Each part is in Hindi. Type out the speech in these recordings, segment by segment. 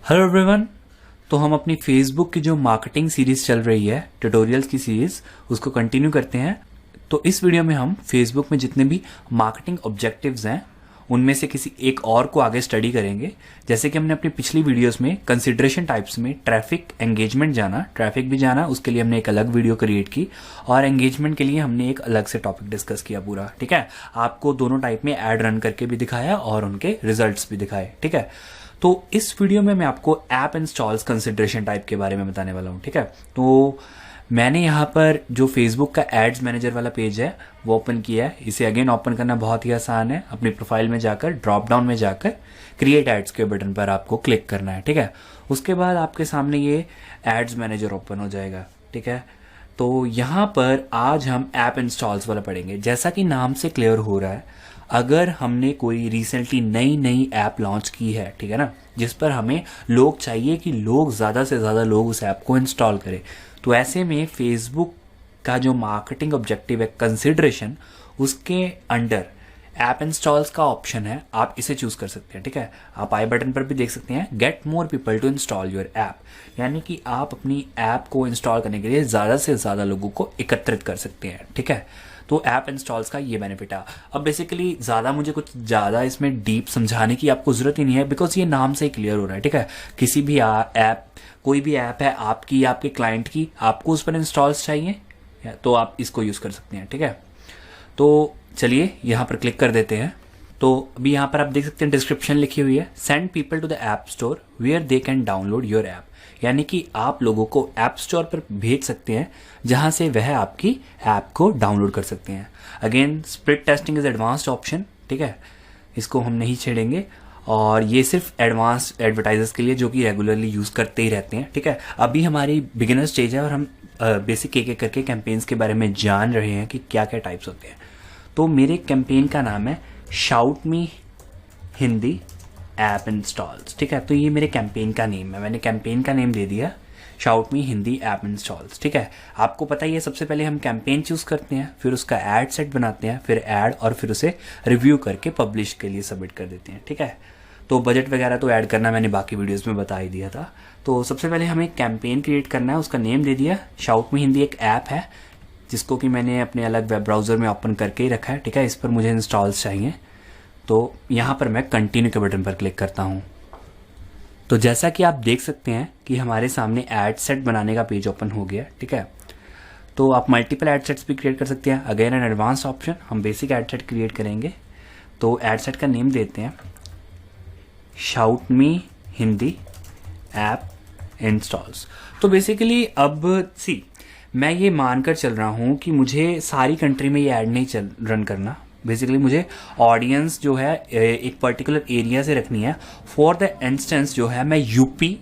Hello everyone. तो हम अपनी फेसबुक की जो मार्केटिंग सीरीज चल रही है, ट्यूटोरियल्स की सीरीज, उसको कंटिन्यू करते हैं। तो इस वीडियो में हम फेसबुक में जितने भी मार्केटिंग ऑब्जेक्टिव्स हैं उनमें से किसी एक और को आगे स्टडी करेंगे। जैसे कि हमने अपनी पिछली वीडियोस में कंसिडरेशन टाइप्स में ट्रैफिक एंगेजमेंट जाना, ट्रैफिक भी जाना, उसके लिए हमने एक अलग वीडियो क्रिएट की, और एंगेजमेंट के लिए हमने एक अलग से टॉपिक डिस्कस किया पूरा। ठीक है, आपको दोनों टाइप में ऐड रन करके भी दिखाया और उनके रिजल्ट्स भी दिखाए। ठीक है, तो इस वीडियो में मैं आपको ऐप इंस्टॉल्स कंसिडरेशन टाइप के बारे में बताने वाला हूँ। ठीक है, तो मैंने यहाँ पर जो फेसबुक का एड्स मैनेजर वाला पेज है वो ओपन किया है। इसे अगेन ओपन करना बहुत ही आसान है। अपनी प्रोफाइल में जाकर ड्रॉप डाउन में जाकर क्रिएट एड्स के बटन पर आपको क्लिक करना है। ठीक है, उसके बाद आपके सामने ये एड्स मैनेजर ओपन हो जाएगा। ठीक है, तो यहाँ पर आज हम ऐप इंस्टॉल्स वाला पढ़ेंगे। जैसा कि नाम से क्लियर हो रहा है, अगर हमने कोई रिसेंटली नई ऐप लॉन्च की है, ठीक है ना, जिस पर हमें लोग चाहिए कि लोग ज़्यादा से ज़्यादा लोग उस ऐप को इंस्टॉल करें, तो ऐसे में फेसबुक का जो मार्केटिंग ऑब्जेक्टिव है कंसिडरेशन, उसके अंडर ऐप इंस्टॉल्स का ऑप्शन है, आप इसे चूज कर सकते हैं। ठीक है, आप आई बटन पर भी देख सकते हैं get more people to install your app, यानी कि आप अपनी ऐप को इंस्टॉल करने के लिए ज़्यादा से ज़्यादा लोगों को एकत्रित कर सकते हैं। ठीक है, तो ऐप इंस्टॉल्स का ये बेनिफिट है। अब बेसिकली ज़्यादा मुझे कुछ ज़्यादा इसमें डीप समझाने की आपको ज़रूरत ही नहीं है, बिकॉज ये नाम से ही क्लियर हो रहा है। ठीक है, किसी भी ऐप, कोई भी ऐप है आपकी या आपके क्लाइंट की, आपको उस पर इंस्टॉल्स चाहिए तो आप इसको यूज़ कर सकते हैं। ठीक है, तो चलिए यहाँ पर क्लिक कर देते हैं। तो अभी यहाँ पर आप देख सकते हैं डिस्क्रिप्शन लिखी हुई है, send people to the app store where they can download your app, यानी कि आप लोगों को ऐप स्टोर पर भेज सकते हैं जहां से वह आपकी ऐप को डाउनलोड कर सकते हैं। Again split testing is advanced option. ठीक है, इसको हम नहीं छेड़ेंगे, और ये सिर्फ एडवांस एडवर्टाइजर्स के लिए जो कि रेगुलरली यूज़ करते ही रहते हैं। ठीक है, अभी हमारी बिगिनर स्टेज है और हम बेसिक एक करके कैंपेन्स के बारे में जान रहे हैं कि क्या क्या टाइप्स होते हैं। तो मेरे कैंपेन का नाम है शाउट मी हिंदी ऐप इंस्टॉल्स। ठीक है, तो ये मेरे कैंपेन का नेम है, मैंने कैंपेन का नेम दे दिया शाउट मी हिंदी ऐप इंस्टॉल्स। ठीक है, आपको पता ही है सबसे पहले हम कैंपेन चूज करते हैं, फिर उसका ऐड सेट बनाते हैं, फिर ऐड, और फिर उसे रिव्यू करके पब्लिश के लिए सबमिट कर देते हैं। ठीक है, तो बजट वगैरह तो ऐड करना मैंने बाकी वीडियोस में बता ही दिया था। तो सबसे पहले हमें कैंपेन क्रिएट करना है, उसका नेम दे दिया शाउट मी हिंदी। एक ऐप है जिसको कि मैंने अपने अलग वेब ब्राउजर में ओपन करके ही रखा है। ठीक है, इस पर मुझे इंस्टॉल्स चाहिए, तो यहाँ पर मैं कंटिन्यू के बटन पर क्लिक करता हूँ। तो जैसा कि आप देख सकते हैं कि हमारे सामने ऐड सेट बनाने का पेज ओपन हो गया। ठीक है, तो आप मल्टीपल ऐड सेट्स भी क्रिएट कर सकते हैं। अगेन एन एडवांस ऑप्शन, हम बेसिक ऐड सेट क्रिएट करेंगे। तो ऐड सेट का नेम देते हैं शाउट मी हिंदी ऐप इंस्टॉल्स। तो बेसिकली अब सी, मैं ये मानकर चल रहा हूँ कि मुझे सारी कंट्री में ये ऐड नहीं रन करना। बेसिकली मुझे ऑडियंस जो है एक पर्टिकुलर एरिया से रखनी है। फॉर द इंस्टेंस जो है मैं यूपी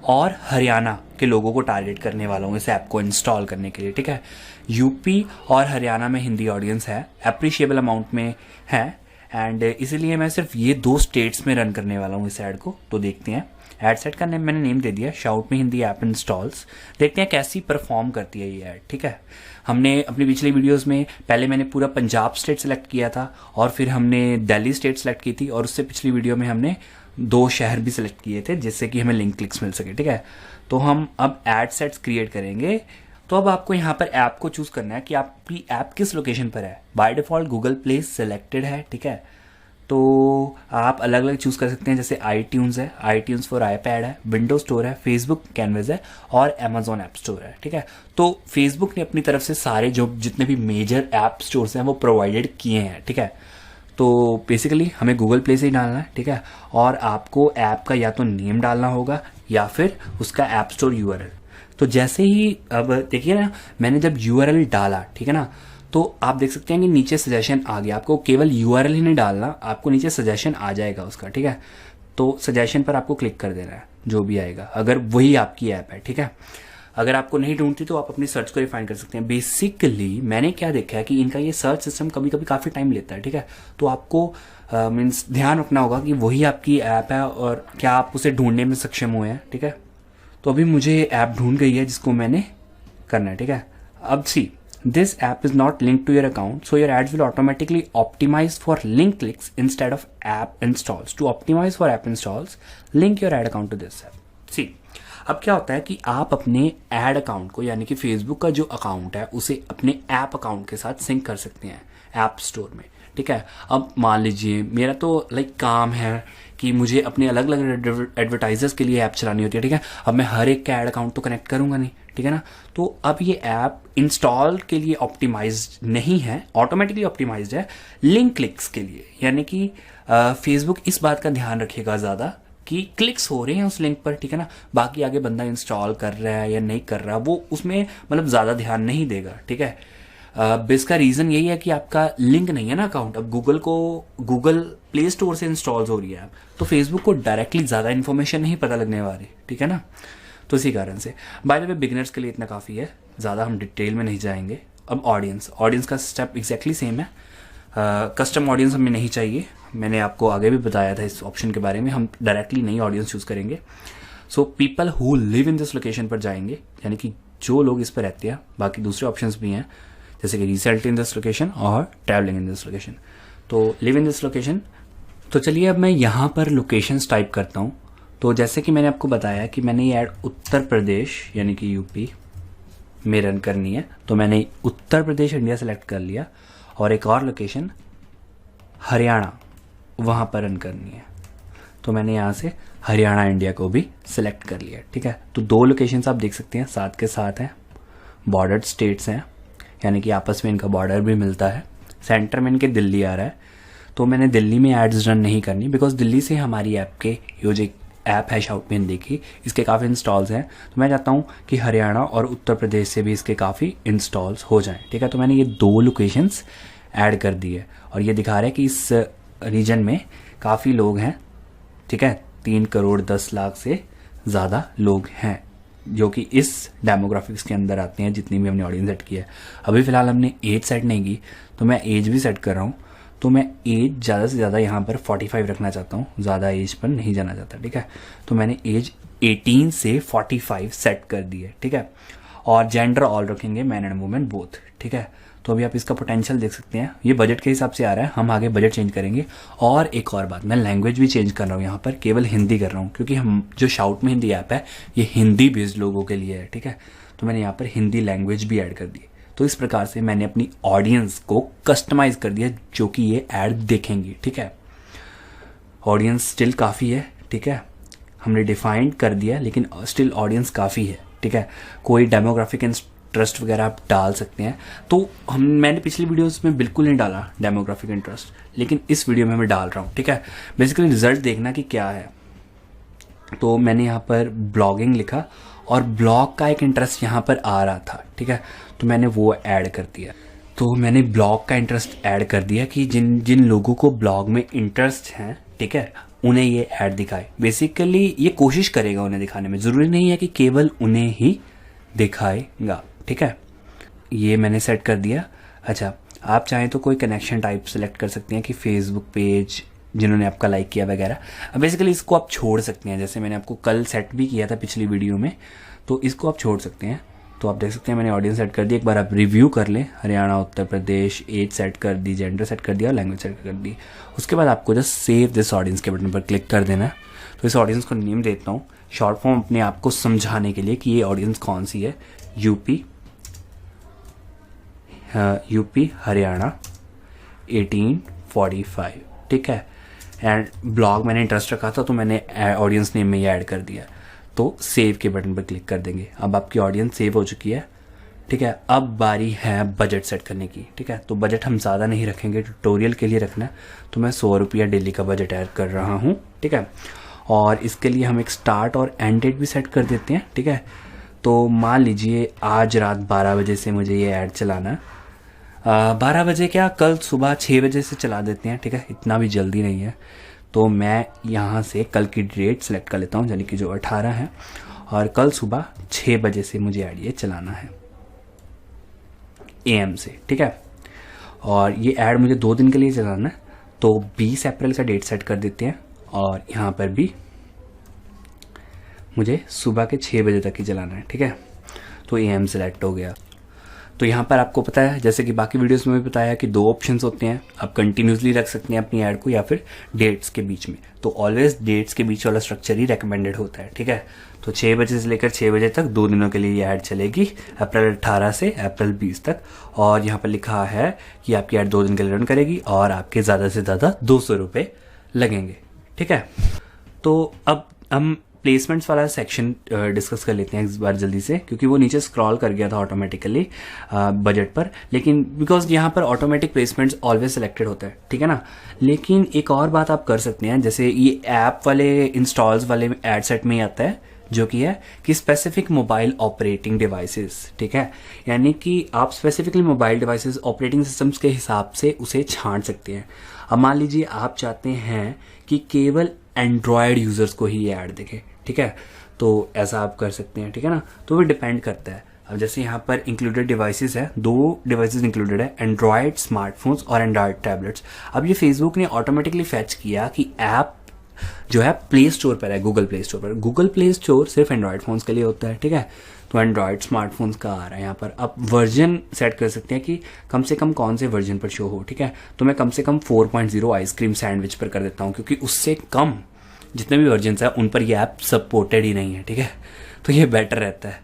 और हरियाणा के लोगों को टारगेट करने वाला हूँ इस ऐप को इंस्टॉल करने के लिए। ठीक है, यूपी और हरियाणा में हिंदी ऑडियंस है, अप्रिशिएबल अमाउंट में है, एंड इसीलिए मैं सिर्फ ये 2 स्टेट्स में रन करने वाला हूँ इस ऐड को। तो देखते हैं, ऐड सेट का मैंने नेम दे दिया शाउट मी हिंदी ऐप इंस्टॉल्स। देखते हैं कैसी परफॉर्म करती है ये ऐड। ठीक है, हमने अपनी पिछली वीडियोस में पहले मैंने पूरा पंजाब स्टेट सेलेक्ट किया था, और फिर हमने दिल्ली स्टेट सेलेक्ट की थी, और उससे पिछली वीडियो में हमने 2 शहर भी सिलेक्ट किए थे जिससे कि हमें लिंक क्लिक्स मिल सके। ठीक है, तो हम अब ऐड सेट्स क्रिएट करेंगे। तो अब आपको यहाँ पर ऐप को चूज करना है कि आपकी ऐप किस लोकेशन पर है। By default Google play selected है। ठीक है, तो आप अलग अलग चूज कर सकते हैं, जैसे iTunes है, iTunes फॉर iPad है, विंडो स्टोर है, फेसबुक कैनवस है, और Amazon ऐप स्टोर है। ठीक है, तो फेसबुक ने अपनी तरफ से सारे जो जितने भी मेजर ऐप स्टोर्स हैं वो प्रोवाइडेड किए हैं। ठीक है, तो बेसिकली हमें गूगल प्ले से ही डालना है। ठीक है, और आपको ऐप का या तो नेम डालना होगा या फिर उसका ऐप स्टोर URL। तो जैसे ही अब देखिए ना, मैंने जब URL डाला, ठीक है ना, तो आप देख सकते हैं कि नीचे सजेशन आ गया। आपको केवल URL ही नहीं डालना, आपको नीचे सजेशन आ जाएगा उसका। ठीक है, तो सजेशन पर आपको क्लिक कर देना है, जो भी आएगा, अगर वही आपकी ऐप है। ठीक है, अगर आपको नहीं ढूंढती तो आप अपनी सर्च को रिफाइन कर सकते हैं। बेसिकली मैंने क्या देखा है कि इनका ये सर्च सिस्टम कभी कभी काफ़ी टाइम लेता है। ठीक है, तो आपको मीन्स ध्यान रखना होगा कि वही आपकी ऐप है और क्या आप उसे ढूंढने में सक्षम हुए हैं। ठीक है, तो अभी मुझे ऐप ढूंढ गई है जिसको मैंने करना है। ठीक है, अब सी, this app is not linked to your account, so your ads will automatically optimize for link clicks instead of app installs. To optimize for app installs, link your ad account to this app. सी, अब क्या होता है कि आप अपने एड अकाउंट को, यानी कि फेसबुक का जो अकाउंट है उसे अपने ऐप अकाउंट के साथ सिंक कर सकते हैं ऐप स्टोर में, ठीक है। अब मान लीजिए मेरा तो लाइक काम है कि मुझे अपने अलग अलग एडवर्टाइजर्स के लिए ऐप चलानी होती है, ठीक है। अब मैं हर एक का एड अकाउंट तो कनेक्ट करूंगा नहीं, ठीक है ना। तो अब ये ऐप इंस्टॉल के लिए ऑप्टिमाइज्ड नहीं है, ऑटोमेटिकली ऑप्टिमाइज्ड है लिंक क्लिक्स के लिए, यानी कि फेसबुक इस बात का ध्यान रखेगा ज़्यादा कि क्लिक्स हो रहे हैं उस लिंक पर, ठीक है ना। बाकी आगे बंदा इंस्टॉल कर रहा है या नहीं कर रहा, वो उसमें मतलब ज़्यादा ध्यान नहीं देगा, ठीक है। इसका रीज़न यही है कि आपका लिंक नहीं है ना अकाउंट। अब गूगल प्ले स्टोर से इंस्टॉल हो रही है ऐप, तो फेसबुक को डायरेक्टली ज़्यादा इन्फॉर्मेशन नहीं पता लगने वाली, ठीक है ना। तो इसी कारण से बाय द वे बिगिनर्स के लिए इतना काफ़ी है, ज़्यादा हम डिटेल में नहीं जाएंगे। अब ऑडियंस का स्टेप एग्जैक्टली सेम है। कस्टम ऑडियंस हमें नहीं चाहिए, मैंने आपको आगे भी बताया था इस ऑप्शन के बारे में। हम डायरेक्टली नई ऑडियंस चूज़ करेंगे। So people who live in this location पर जाएंगे, यानी कि जो लोग इस पर रहते हैं। बाकी दूसरे ऑप्शंस भी हैं जैसे कि रिसेल्ट इन दिस लोकेशन और ट्रैवलिंग इन दिस लोकेशन। तो लिव इन दिस लोकेशन, तो चलिए अब मैं यहाँ पर लोकेशंस टाइप करता हूँ। तो जैसे कि मैंने आपको बताया कि मैंने ये ऐड उत्तर प्रदेश यानी कि यूपी में रन करनी है, तो मैंने उत्तर प्रदेश इंडिया सेलेक्ट कर लिया और एक और लोकेशन हरियाणा वहाँ पर रन करनी है, तो मैंने यहाँ से हरियाणा इंडिया को भी सिलेक्ट कर लिया, ठीक है। तो दो लोकेशंस आप देख सकते हैं साथ के साथ हैं, बॉर्डर स्टेट्स हैं, यानी कि आपस में इनका बॉर्डर भी मिलता है। सेंटर में इनके दिल्ली आ रहा है, तो मैंने दिल्ली में एड्स रन नहीं करनी, बिकॉज दिल्ली से हमारी ऐप के ये जो ऐप है शाउट में हिंदी की, इसके काफ़ी इंस्टॉल्स हैं। तो मैं चाहता हूँ कि हरियाणा और उत्तर प्रदेश से भी इसके काफ़ी इंस्टॉल्स हो जाएं, ठीक है। तो मैंने ये दो लोकेशंस ऐड कर दी है और ये दिखा रहा है कि इस रीजन में काफ़ी लोग हैं, ठीक है। 3 करोड़ 10 लाख से ज़्यादा लोग हैं जो कि इस डेमोग्राफिक्स के अंदर आते हैं, जितनी भी हमने ऑडियंस सेट की है। अभी फ़िलहाल हमने एज सेट नहीं की, तो मैं एज भी सेट कर रहा हूँ। तो मैं एज ज़्यादा से ज़्यादा यहाँ पर 45 रखना चाहता हूँ, ज़्यादा एज पर नहीं जाना चाहता, ठीक है। तो मैंने एज 18 से 45 सेट कर दी है, ठीक है। और जेंडर ऑल रखेंगे, मैन एंड वुमेन बोथ, ठीक है। तो अभी आप इसका पोटेंशियल देख सकते हैं, ये बजट के हिसाब से आ रहा है। हम आगे बजट चेंज करेंगे। और एक और बात, मैं लैंग्वेज भी चेंज कर रहा हूँ, यहाँ पर केवल हिंदी कर रहा हूँ, क्योंकि हम जो शाउट में हिंदी ऐप है ये हिंदी बेस्ड लोगों के लिए है, ठीक है। तो मैंने यहाँ पर हिंदी लैंग्वेज भी ऐड कर दी। तो इस प्रकार से मैंने अपनी ऑडियंस को कस्टमाइज कर दिया जो कि ये ऐड देखेंगी, ठीक है। ऑडियंस स्टिल काफ़ी है, ठीक है। हमने डिफाइंड कर दिया लेकिन स्टिल ऑडियंस काफ़ी है, ठीक है। कोई डेमोग्राफिक इंटरेस्ट वगैरह आप डाल सकते हैं। तो मैंने पिछली वीडियोस में बिल्कुल नहीं डाला डेमोग्राफिक इंटरेस्ट, लेकिन इस वीडियो में मैं डाल रहा हूँ, ठीक है। बेसिकली रिजल्ट देखना कि क्या है। तो मैंने यहाँ पर ब्लॉगिंग लिखा और ब्लॉग का एक इंटरेस्ट यहाँ पर आ रहा था, ठीक है। तो मैंने वो ऐड कर दिया। तो मैंने ब्लॉग का इंटरेस्ट ऐड कर दिया कि जिन जिन लोगों को ब्लॉग में इंटरेस्ट हैं, ठीक है, उन्हें ये ऐड दिखाए। बेसिकली ये कोशिश करेगा उन्हें दिखाने में, ज़रूरी नहीं है कि केवल उन्हें ही दिखाएगा, ठीक है। ये मैंने सेट कर दिया। अच्छा, आप चाहें तो कोई कनेक्शन टाइप सेलेक्ट कर सकते हैं कि फेसबुक पेज जिन्होंने आपका लाइक किया वगैरह। बेसिकली इसको आप छोड़ सकते हैं, जैसे मैंने आपको कल सेट भी किया था पिछली वीडियो में, तो इसको आप छोड़ सकते हैं। तो आप देख सकते हैं मैंने ऑडियंस सेट कर दी। एक बार आप रिव्यू कर लें, हरियाणा, उत्तर प्रदेश, एज सेट कर दी, जेंडर सेट कर दिया और लैंग्वेज सेट कर दी। उसके बाद आपको जस्ट सेव दिस ऑडियंस के बटन पर क्लिक कर देना है। तो इस ऑडियंस को नेम देता हूँ शॉर्ट फॉर्म अपने आप को समझाने के लिए कि ये ऑडियंस कौन सी है। यूपी हरियाणा 1845, ठीक है। एंड ब्लॉग मैंने इंटरेस्ट रखा था तो मैंने ऑडियंस नेम में ये ऐड कर दिया। तो सेव के बटन पर क्लिक कर देंगे। अब आपकी ऑडियंस सेव हो चुकी है, ठीक है। अब बारी है बजट सेट करने की, ठीक है। तो बजट हम ज़्यादा नहीं रखेंगे, ट्यूटोरियल के लिए रखना है। तो मैं 100 रुपया डेली का बजट ऐड कर रहा हूँ, ठीक है। और इसके लिए हम एक स्टार्ट और एंड डेट भी सेट कर देते हैं, ठीक है। तो मान लीजिए आज रात 12 बजे से मुझे ये ऐड चलाना है। 12 बजे क्या, कल सुबह 6 बजे से चला देते हैं, ठीक है। इतना भी जल्दी नहीं है। तो मैं यहाँ से कल की डेट सेलेक्ट कर लेता हूँ, यानी कि जो 18 है, और कल सुबह 6 बजे से मुझे ऐड ये चलाना है AM से, ठीक है। और ये ऐड मुझे 2 दिन के लिए चलाना है। तो 20 अप्रैल का डेट सेट कर देते हैं और यहाँ पर भी मुझे सुबह के 6 बजे तक ही चलाना है, ठीक है। तो AM सेलेक्ट हो गया। तो यहाँ पर आपको पता है, जैसे कि बाकी वीडियोस में भी बताया कि 2 ऑप्शंस होते हैं, आप कंटिन्यूसली रख सकते हैं अपनी ऐड को या फिर डेट्स के बीच में। तो ऑलवेज डेट्स के बीच वाला स्ट्रक्चर ही रिकमेंडेड होता है, ठीक है। तो 6 बजे से लेकर 6 बजे तक 2 दिनों के लिए ये ऐड चलेगी, अप्रैल 18 से अप्रैल 20 तक। और यहाँ पर लिखा है कि आपकी ऐड 2 दिन के लिए रन करेगी और आपके ज़्यादा से ज़्यादा 200 रुपये लगेंगे, ठीक है। तो अब हम प्लेसमेंट्स वाला सेक्शन डिस्कस कर लेते हैं इस बार जल्दी से, क्योंकि वो नीचे स्क्रॉल कर गया था ऑटोमेटिकली बजट पर, लेकिन बिकॉज यहाँ पर ऑटोमेटिक प्लेसमेंट्स ऑलवेज सिलेक्टेड होता है, ठीक है ना। लेकिन एक और बात आप कर सकते हैं, जैसे ये ऐप वाले इंस्टॉल्स वाले एड सेट में ही आता है, जो कि है कि स्पेसिफिक मोबाइल ऑपरेटिंग डिवाइसेस, ठीक है। यानी कि आप specifically mobile devices operating systems के हिसाब से उसे छांट सकते हैं। अब मान लीजिए आप चाहते हैं कि केवल एंड्रॉयड यूजर्स को ही ये ऐड दिखे, ठीक है, तो ऐसा आप कर सकते हैं, ठीक है ना। तो वो डिपेंड करता है। अब जैसे यहाँ पर इंक्लूडेड डिवाइसेस है, 2 डिवाइसेस इंक्लूडेड है, एंड्रॉयड स्मार्टफोन्स और एंड्रॉयड टैबलेट्स। अब ये फेसबुक ने ऑटोमेटिकली फैच किया कि ऐप जो है प्ले स्टोर पर है, गूगल प्ले स्टोर पर। गूगल प्ले स्टोर सिर्फ एंड्रॉयड फोन्स के लिए होता है, ठीक है। तो एंड्रॉयड स्मार्टफोन्स का आ रहा है यहाँ पर। आप वर्जन सेट कर सकते हैं कि कम से कम कौन से वर्जन पर शो हो, ठीक है। तो मैं कम से कम 4.0 आइसक्रीम सैंडविच पर कर देता हूँ, क्योंकि उससे कम जितने भी वर्जन है उन पर ये ऐप सपोर्टेड ही नहीं है, ठीक है। तो ये बेटर रहता है।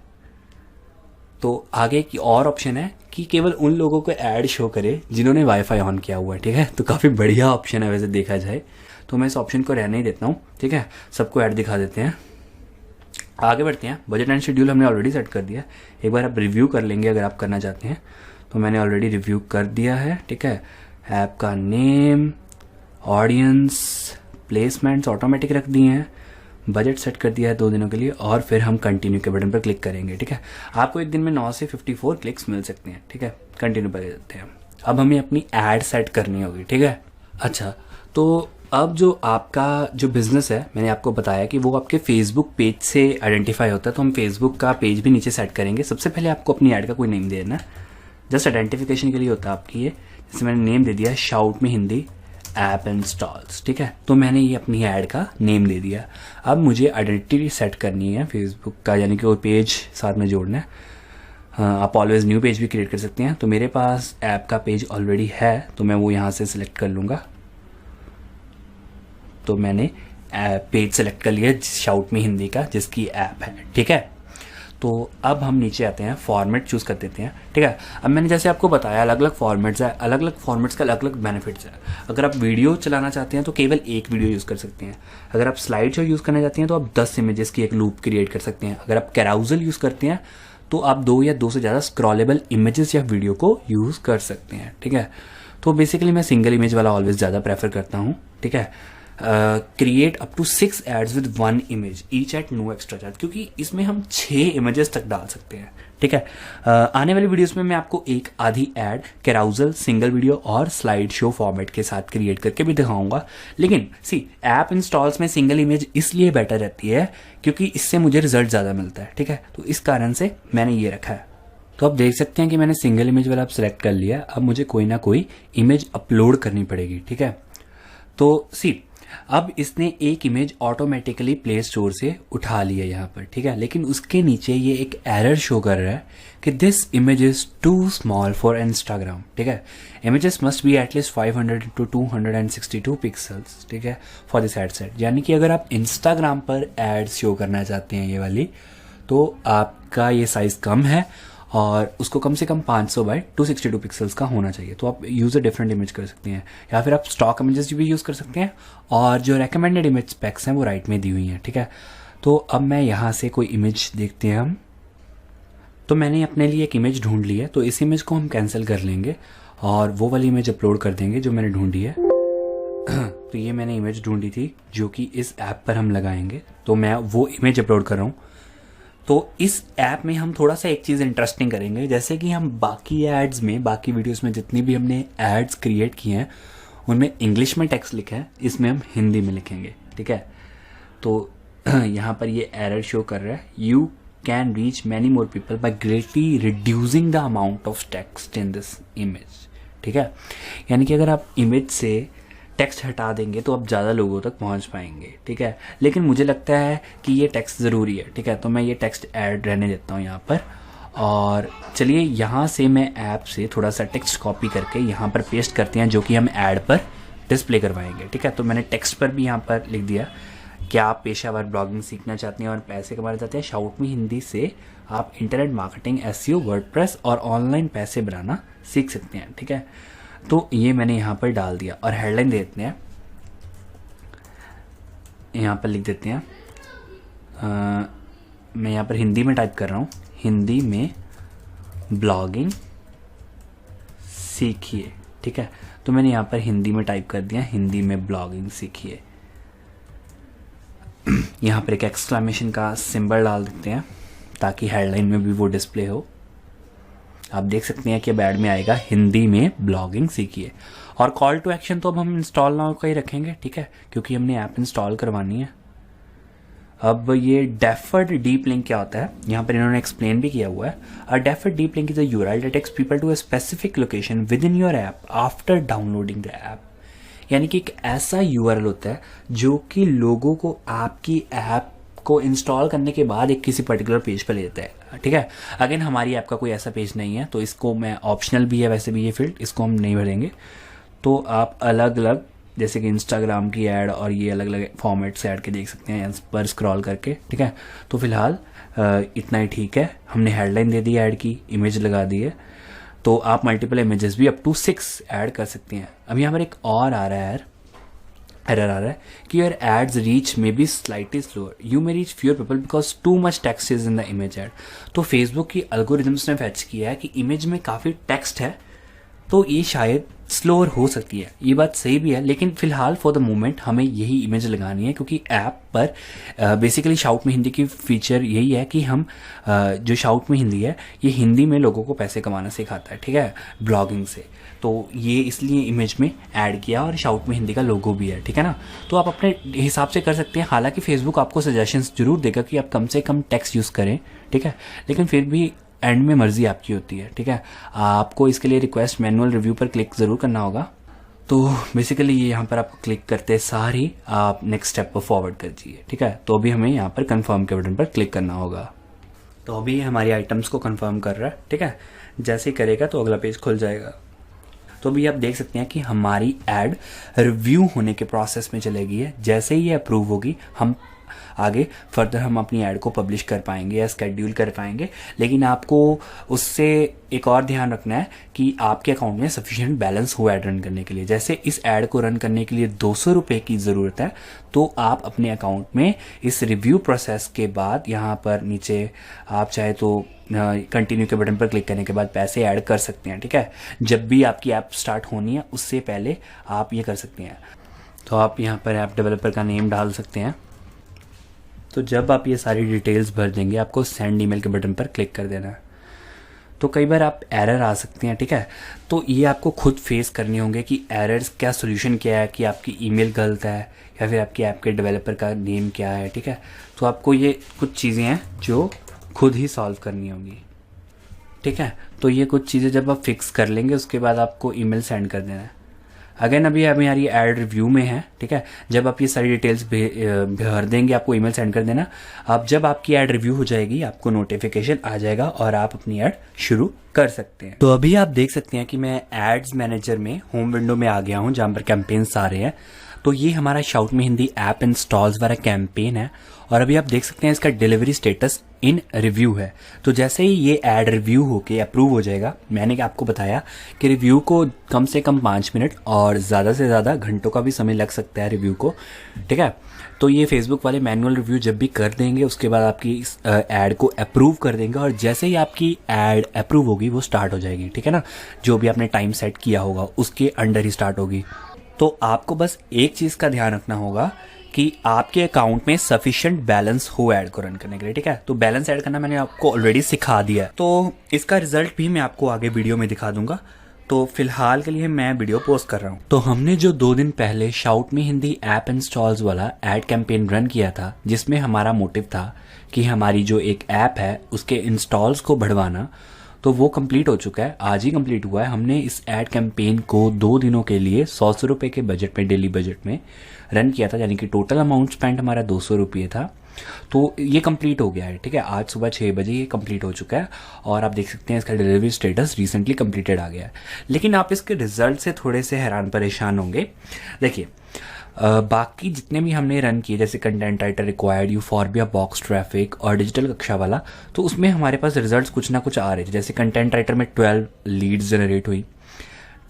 तो आगे की और ऑप्शन है कि केवल उन लोगों को ऐड शो करे जिन्होंने वाईफाई ऑन किया हुआ है, ठीक है। तो काफ़ी बढ़िया ऑप्शन है वैसे देखा जाए, तो मैं इस ऑप्शन को रहने ही देता हूँ, ठीक है। सबको ऐड दिखा देते हैं। आगे बढ़ते हैं। बजट एंड शेड्यूल हमने ऑलरेडी सेट कर दिया, एक बार आप रिव्यू कर लेंगे अगर आप करना चाहते हैं। तो मैंने ऑलरेडी रिव्यू कर दिया है, ठीक है। ऐप का नेम, ऑडियंस, प्लेसमेंट्स ऑटोमेटिक रख दिए हैं, बजट सेट कर दिया है 2 दिनों के लिए, और फिर हम कंटिन्यू के बटन पर क्लिक करेंगे, ठीक है। आपको एक दिन में 9 से 54 क्लिक्स मिल सकते हैं, ठीक है। कंटिन्यू पर देते हैं। अब हमें अपनी ऐड सेट करनी होगी, ठीक है। अच्छा, तो अब जो आपका जो बिजनेस है, मैंने आपको बताया कि वो आपके फेसबुक पेज से आइडेंटिफाई होता है, तो हम फेसबुक का पेज भी नीचे सेट करेंगे। सबसे पहले आपको अपनी ऐड का कोई नेम देना, जस्ट आइडेंटिफिकेशन के लिए होता है आपकी ये। जैसे मैंने नेम दे दिया शाउट में हिंदी ऐप इंस्टॉल्स, ठीक है। तो मैंने ये अपनी ऐड का नेम दे दिया। अब मुझे आइडेंटिटी सेट करनी है फेसबुक का, यानी कि वो पेज साथ में जोड़ना है। आप ऑलवेज न्यू पेज भी क्रिएट कर सकते हैं। तो मेरे पास ऐप का पेज ऑलरेडी है, तो मैं वो यहाँ से सिलेक्ट कर लूँगा। तो मैंने पेज सेलेक्ट कर लिया शाउट में हिंदी का, जिसकी ऐप है, ठीक है। तो अब हम नीचे आते हैं, फॉर्मेट चूज कर देते हैं, ठीक है। अब मैंने जैसे आपको बताया अलग अलग फॉर्मेट्स है, अलग अलग फॉर्मेट्स का अलग अलग बेनिफिट्स है। अगर आप वीडियो चलाना चाहते हैं तो केवल एक वीडियो यूज़ कर सकते हैं। अगर आप स्लाइड शो यूज़ करना चाहते हैं तो आप 10 इमेजेस की एक लूप क्रिएट कर सकते हैं। अगर आप कैराउजल यूज़ करते हैं तो आप 2 या 2 से ज़्यादा स्क्रॉलेबल इमेजेस या वीडियो को यूज़ कर सकते हैं, ठीक है। तो बेसिकली मैं सिंगल इमेज वाला ऑलवेज ज़्यादा प्रेफर करता हूँ, ठीक है। Create up to 6 ads with 1 image each at no extra charge, क्योंकि इसमें हम 6 इमेजेस तक डाल सकते हैं, ठीक है। आने वाली वीडियोस में मैं आपको एक आधी ऐड कैराउजल, सिंगल वीडियो और स्लाइड शो फॉर्मेट के साथ क्रिएट करके भी दिखाऊंगा। लेकिन सी ऐप इंस्टॉल्स में सिंगल इमेज इसलिए बेटर रहती है क्योंकि इससे मुझे रिजल्ट ज़्यादा मिलता है, ठीक है। तो इस कारण से मैंने ये रखा है। तो आप देख सकते हैं कि मैंने सिंगल इमेज वाला सेलेक्ट कर लिया। अब मुझे कोई ना कोई इमेज अपलोड करनी पड़ेगी, ठीक है। तो सी अब इसने एक इमेज ऑटोमेटिकली प्ले स्टोर से उठा लिया यहाँ पर, ठीक है। लेकिन उसके नीचे ये एक एरर शो कर रहा है कि this image is too small for Instagram, ठीक है। Images must be at least 500 into 262 pixels, ठीक है, फॉर दिस एड सेट। यानी कि अगर आप इंस्टाग्राम पर एड्स शो करना चाहते हैं ये वाली, तो आपका ये साइज कम है और उसको कम से कम 500 बाई 262 पिक्सल्स का होना चाहिए। तो आप यूज़ अ डिफरेंट इमेज कर सकते हैं, या फिर आप स्टॉक इमेजेस भी यूज़ कर सकते हैं, और जो रेकमेंडेड इमेज स्पेक्स हैं वो राइट में दी हुई हैं, ठीक है। तो अब मैं यहाँ से कोई इमेज देखते हैं हम। तो मैंने अपने लिए एक इमेज ढूंढ ली है, तो इस इमेज को हम कैंसिल कर लेंगे और वो वाली इमेज अपलोड कर देंगे जो मैंने ढूंढी है। तो ये मैंने इमेज ढूंढी थी जो कि इस ऐप पर हम लगाएंगे, तो मैं वो इमेज अपलोड कर रहा हूँ। तो इस ऐप में हम थोड़ा सा एक चीज़ इंटरेस्टिंग करेंगे, जैसे कि हम बाकी एड्स में, बाकी वीडियोस में जितनी भी हमने एड्स क्रिएट किए हैं उनमें इंग्लिश में टेक्स्ट लिखा है, इसमें हम हिंदी में लिखेंगे, ठीक है। तो यहाँ पर ये एरर शो कर रहा है, you can reach many more people by greatly reducing the amount of text in this image, ठीक है। यानी कि अगर आप इमेज से टेक्स्ट हटा देंगे तो आप ज़्यादा लोगों तक पहुंच पाएंगे, ठीक है। लेकिन मुझे लगता है कि ये टेक्स्ट ज़रूरी है, ठीक है। तो मैं ये टेक्स्ट ऐड रहने देता हूँ यहाँ पर, और चलिए यहाँ से मैं ऐप से थोड़ा सा टेक्स्ट कॉपी करके यहाँ पर पेस्ट करते हैं, जो कि हम ऐड पर डिस्प्ले करवाएंगे। ठीक है, तो मैंने टेक्स्ट पर भी यहाँ पर लिख दिया कि आप पेशावर ब्लॉगिंग सीखना चाहते हैं और पैसे कमाना चाहते हैं, शाउट मी हिंदी से आप इंटरनेट मार्केटिंग, एसईओ, वर्डप्रेस और ऑनलाइन पैसे बनाना सीख सकते हैं। ठीक है, तो ये मैंने यहाँ पर डाल दिया और हेडलाइन दे देते हैं, यहाँ पर लिख देते हैं, मैं यहाँ पर हिंदी में टाइप कर रहा हूँ, हिंदी में ब्लॉगिंग सीखिए। ठीक है, तो मैंने यहाँ पर हिंदी में टाइप कर दिया, हिंदी में ब्लॉगिंग सीखिए। यहाँ पर एक एक्सक्लेमेशन का सिंबल डाल देते हैं ताकि हेडलाइन में भी वो डिस्प्ले हो। आप देख सकते हैं कि अब ऐड में आएगा हिंदी में ब्लॉगिंग सीखिए। और कॉल टू एक्शन तो अब हम इंस्टॉल नाउ का ही रखेंगे। ठीक है, क्योंकि हमने ऐप इंस्टॉल करवानी है। अब ये डेफर्ड डीप लिंक क्या होता है, यहाँ पर इन्होंने एक्सप्लेन भी किया हुआ है। A deferred deep link is a URL that takes people to a specific location within your app after downloading the app. यानी कि एक ऐसा यूआरएल होता है जो कि लोगों को आपकी ऐप को इंस्टॉल करने के बाद एक किसी पर्टिकुलर पेज पर ले जाता है। ठीक है, अगेन हमारी ऐप का कोई ऐसा पेज नहीं है, तो इसको मैं ऑप्शनल भी है वैसे भी ये फील्ड, इसको हम नहीं भरेंगे। तो आप अलग अलग जैसे कि इंस्टाग्राम की ऐड और ये अलग अलग फॉर्मेट से ऐड के देख सकते हैं यहाँ पर स्क्रॉल करके। ठीक है, तो फिलहाल इतना ही ठीक है। हमने हेडलाइन दे दी, ऐड की इमेज लगा दी है, तो आप मल्टीपल इमेजेस भी अप टू 6 ऐड कर सकते हैं। अब यहाँ पर एक और आ रहा है एरर आ रहा है कि your ads reach may be slightly slower, you may reach fewer people because too much text is in the image ad. तो फेसबुक की एल्गोरिथम्स ने फैच किया है कि इमेज में काफ़ी टेक्स्ट है, तो ये शायद स्लोअर हो सकती है। ये बात सही भी है, लेकिन फिलहाल फॉर द मोमेंट हमें यही इमेज लगानी है, क्योंकि ऐप पर बेसिकली शाउट में हिंदी की फीचर यही है कि हम जो शाउट में हिंदी है ये हिंदी में लोगों को पैसे कमाना सिखाता है। ठीक है, ब्लॉगिंग से, तो ये इसलिए इमेज में ऐड किया और शाउट में हिंदी का लोगो भी है। ठीक है ना, तो आप अपने हिसाब से कर सकते हैं। हालांकि फेसबुक आपको सजेशंस जरूर देगा कि आप कम से कम टेक्स्ट यूज़ करें। ठीक है, लेकिन फिर भी एंड में मर्जी आपकी होती है। ठीक है, आपको इसके लिए रिक्वेस्ट मैनुअल रिव्यू पर क्लिक ज़रूर करना होगा। तो बेसिकली ये यहाँ पर आपको क्लिक करते सार ही आप नेक्स्ट स्टेप पर फॉरवर्ड कर दीजिए। ठीक है, तो अभी हमें यहाँ पर कंफर्म के बटन पर क्लिक करना होगा। तो अभी हमारी आइटम्स को कंफर्म कर रहा है। ठीक है, जैसे ही करेगा तो अगला पेज खुल जाएगा। तो अभी आप देख सकते हैं कि हमारी ऐड रिव्यू होने के प्रोसेस में चलेगी है। जैसे ही ये अप्रूव होगी हम आगे फर्दर हम अपनी ऐड को पब्लिश कर पाएंगे या स्केड्यूल कर पाएंगे। लेकिन आपको उससे एक और ध्यान रखना है कि आपके अकाउंट में सफिशिएंट बैलेंस हो ऐड रन करने के लिए। जैसे इस ऐड को रन करने के लिए 200 रुपये की ज़रूरत है, तो आप अपने अकाउंट में इस रिव्यू प्रोसेस के बाद यहाँ पर नीचे आप चाहे तो कंटिन्यू के बटन पर क्लिक करने के बाद पैसे ऐड कर सकते हैं। ठीक है, जब भी आपकी ऐप स्टार्ट होनी है उससे पहले आप ये कर सकते हैं। तो आप यहाँ पर ऐप डेवलपर का नेम डाल सकते हैं। तो जब आप ये सारी डिटेल्स भर देंगे आपको सेंड ईमेल के बटन पर क्लिक कर देना है। तो कई बार आप एरर आ सकते हैं। ठीक है, तो ये आपको खुद फेस करने होंगे कि एरर्स क्या सोल्यूशन क्या है, कि आपकी ईमेल गलत है या फिर आपकी ऐप के डेवलपर का नेम क्या है। ठीक है, तो आपको ये कुछ चीज़ें हैं जो खुद ही सॉल्व करनी होंगी। ठीक है, तो ये कुछ चीज़ें जब आप फिक्स कर लेंगे उसके बाद आपको ईमेल सेंड कर देना है। अगेन अभी हमारी ऐड रिव्यू में है। ठीक है, जब आप ये सारी डिटेल्स भर देंगे आपको ईमेल सेंड कर देना। अब जब आपकी ऐड रिव्यू हो जाएगी आपको नोटिफिकेशन आ जाएगा और आप अपनी ऐड शुरू कर सकते हैं। तो अभी आप देख सकते हैं कि मैं एड्स मैनेजर में होम विंडो में आ गया हूं जहां पर कैंपेन्स आ रहे हैं। तो ये हमारा शाउट में हिंदी ऐप इंस्टॉल्स वाला कैंपेन है और अभी आप देख सकते हैं इसका डिलीवरी स्टेटस इन रिव्यू है। तो जैसे ही ये ऐड रिव्यू होके अप्रूव हो जाएगा, मैंने आपको बताया कि रिव्यू को कम से कम 5 मिनट और ज़्यादा से ज़्यादा घंटों का भी समय लग सकता है रिव्यू को। ठीक है, तो ये फेसबुक वाले मैनुअल रिव्यू जब भी कर देंगे उसके बाद आपकी इस ऐड को अप्रूव कर देंगे और जैसे ही आपकी ऐड अप्रूव होगी वो स्टार्ट हो जाएगी। ठीक है ना, जो भी आपने टाइम सेट किया होगा उसके अंडर ही स्टार्ट होगी। तो आपको बस एक चीज़ का ध्यान रखना होगा कि आपके अकाउंट में सफिशिएंट बैलेंस हो ऐड को रन करने के लिए। ठीक है, तो बैलेंस ऐड करना मैंने आपको ऑलरेडी सिखा दिया है, तो इसका रिजल्ट भी मैं आपको आगे वीडियो में दिखा दूंगा। तो फिलहाल के लिए मैं वीडियो पोस्ट कर रहा हूँ। तो हमने जो 2 दिन पहले शाउट में हिंदी ऐप इंस्टॉल्स वाला ऐड कैंपेन रन किया था, जिसमें हमारा मोटिव था कि हमारी जो एक ऐप है उसके इंस्टॉल्स को बढ़वाना, तो वो कंप्लीट हो चुका है। आज ही कंप्लीट हुआ है। हमने इस ऐड कैंपेन को 2 दिनों के लिए 100 रुपये के बजट में, डेली बजट में रन किया था, यानी कि टोटल अमाउंट स्पेंड हमारा 200 रुपये था। तो ये कंप्लीट हो गया है, ठीक है। आज सुबह 6 बजे ये कंप्लीट हो चुका है और आप देख सकते हैं इसका डिलीवरी स्टेटस रिसेंटली कंप्लीटेड आ गया है। लेकिन आप इसके रिजल्ट से थोड़े से हैरान परेशान होंगे। देखिए बाकी जितने भी हमने रन किए जैसे content writer required, euphorbia box traffic और डिजिटल कक्षा वाला, तो उसमें हमारे पास रिजल्ट्स कुछ ना कुछ आ रहे थे। जैसे कंटेंट राइटर में 12 लीड्स जनरेट हुई,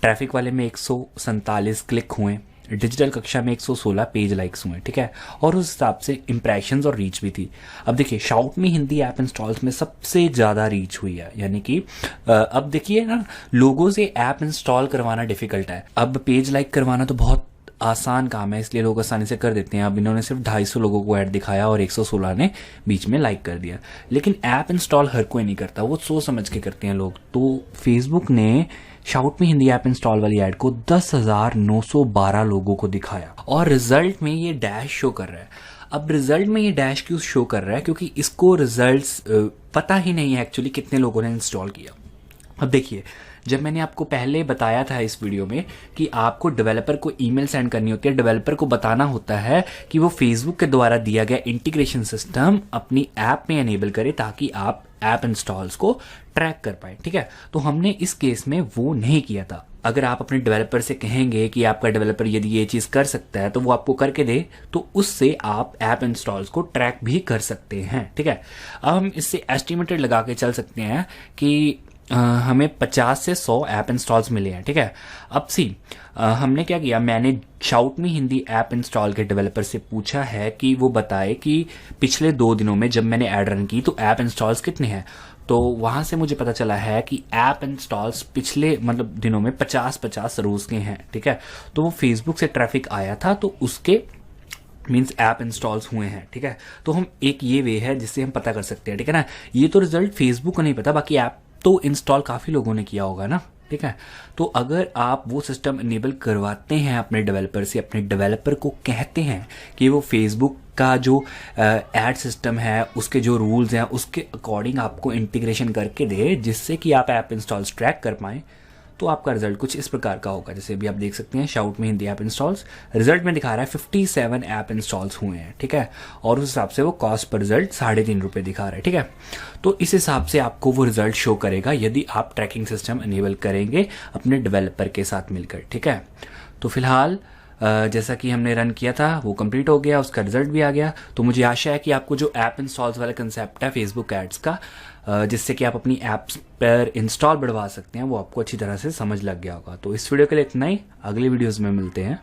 ट्रैफिक वाले में 147 क्लिक हुए, डिजिटल कक्षा में 116 पेज लाइक्स हुए, ठीक है। और उस हिसाब से इंप्रेशंस और रीच भी थी। अब देखिए शाउट मी हिंदी ऐप इंस्टॉल्स में सबसे ज़्यादा रीच हुई है, यानी कि अब देखिए ना, लोगों से ऐप इंस्टॉल करवाना डिफिकल्ट है। अब पेज लाइक करवाना तो बहुत आसान काम है, इसलिए लोग आसानी से कर देते हैं। अब इन्होंने सिर्फ 250 लोगों को ऐड दिखाया और 116 ने बीच में लाइक कर दिया। लेकिन ऐप इंस्टॉल हर कोई नहीं करता, वो सोच समझ के करते हैं लोग। तो फेसबुक ने शाउट मी हिंदी ऐप इंस्टॉल वाली ऐड को 10,912 लोगों को दिखाया और रिजल्ट में ये डैश शो कर रहा है। अब रिजल्ट में ये डैश क्यों शो कर रहा है? क्योंकि इसको रिजल्ट्स पता ही नहीं है एक्चुअली कितने लोगों ने इंस्टॉल किया। अब देखिए, जब मैंने आपको पहले बताया था इस वीडियो में कि आपको डेवलपर को ईमेल सेंड करनी होती है, डेवलपर को बताना होता है कि वो फेसबुक के द्वारा दिया गया इंटीग्रेशन सिस्टम अपनी ऐप में एनेबल करे ताकि आप ऐप इंस्टॉल्स को ट्रैक कर पाए, ठीक है। तो हमने इस केस में वो नहीं किया था। अगर आप अपने डेवलपर से कहेंगे कि आपका डेवलपर यदि ये चीज़ कर सकता है तो वो आपको करके दे, तो उससे आप ऐप इंस्टॉल्स को ट्रैक भी कर सकते हैं, ठीक है। अब हम इससे एस्टिमेटेड लगा के चल सकते हैं कि हमें 50 से 100 ऐप इंस्टॉल्स मिले हैं, ठीक है। अब हमने क्या किया, मैंने शाउट मी हिंदी ऐप इंस्टॉल के डेवलपर से पूछा है कि वो बताए कि पिछले 2 दिनों में जब मैंने ऐड रन की तो ऐप इंस्टॉल्स कितने हैं। तो वहां से मुझे पता चला है कि ऐप इंस्टॉल्स पिछले दिनों में 50-50 रोज के हैं, ठीक है। तो वो फेसबुक से ट्रैफिक आया था तो उसके मीन्स ऐप इंस्टॉल्स हुए हैं, ठीक है। तो हम एक ये वे है जिससे हम पता कर सकते हैं, ठीक है ना। ये तो रिजल्ट फेसबुक को नहीं पता, बाकी ऐप तो इंस्टॉल काफ़ी लोगों ने किया होगा ना, ठीक है। तो अगर आप वो सिस्टम इनेबल करवाते हैं अपने डेवलपर से, अपने डेवलपर को कहते हैं कि वो फेसबुक का जो एड सिस्टम है उसके जो रूल्स हैं उसके अकॉर्डिंग आपको इंटीग्रेशन करके दे जिससे कि आप ऐप इंस्टॉल्स ट्रैक कर पाएँ, तो आपका रिजल्ट कुछ इस प्रकार का होगा। जैसे अभी आप देख सकते हैं शाउट मी हिंदी ऐप इंस्टॉल्स रिजल्ट में दिखा रहा है 57 ऐप इंस्टॉल्स हुए हैं, ठीक है। और उस हिसाब से वो कॉस्ट पर रिजल्ट 3.5 रुपये दिखा रहा है, ठीक है। तो इस हिसाब से आपको वो रिजल्ट शो करेगा यदि आप ट्रैकिंग सिस्टम इनेबल करेंगे अपने डेवलपर के साथ मिलकर, ठीक है। तो फिलहाल जैसा कि हमने रन किया था वो कंप्लीट हो गया, उसका रिजल्ट भी आ गया। तो मुझे आशा है कि आपको जो ऐप इंस्टॉल्स वाला कंसेप्ट है फेसबुक एड्स का, जिससे कि आप अपनी ऐप्स पर इंस्टॉल बढ़वा सकते हैं, वो आपको अच्छी तरह से समझ लग गया होगा। तो इस वीडियो के लिए इतना ही, अगली वीडियोस में मिलते हैं।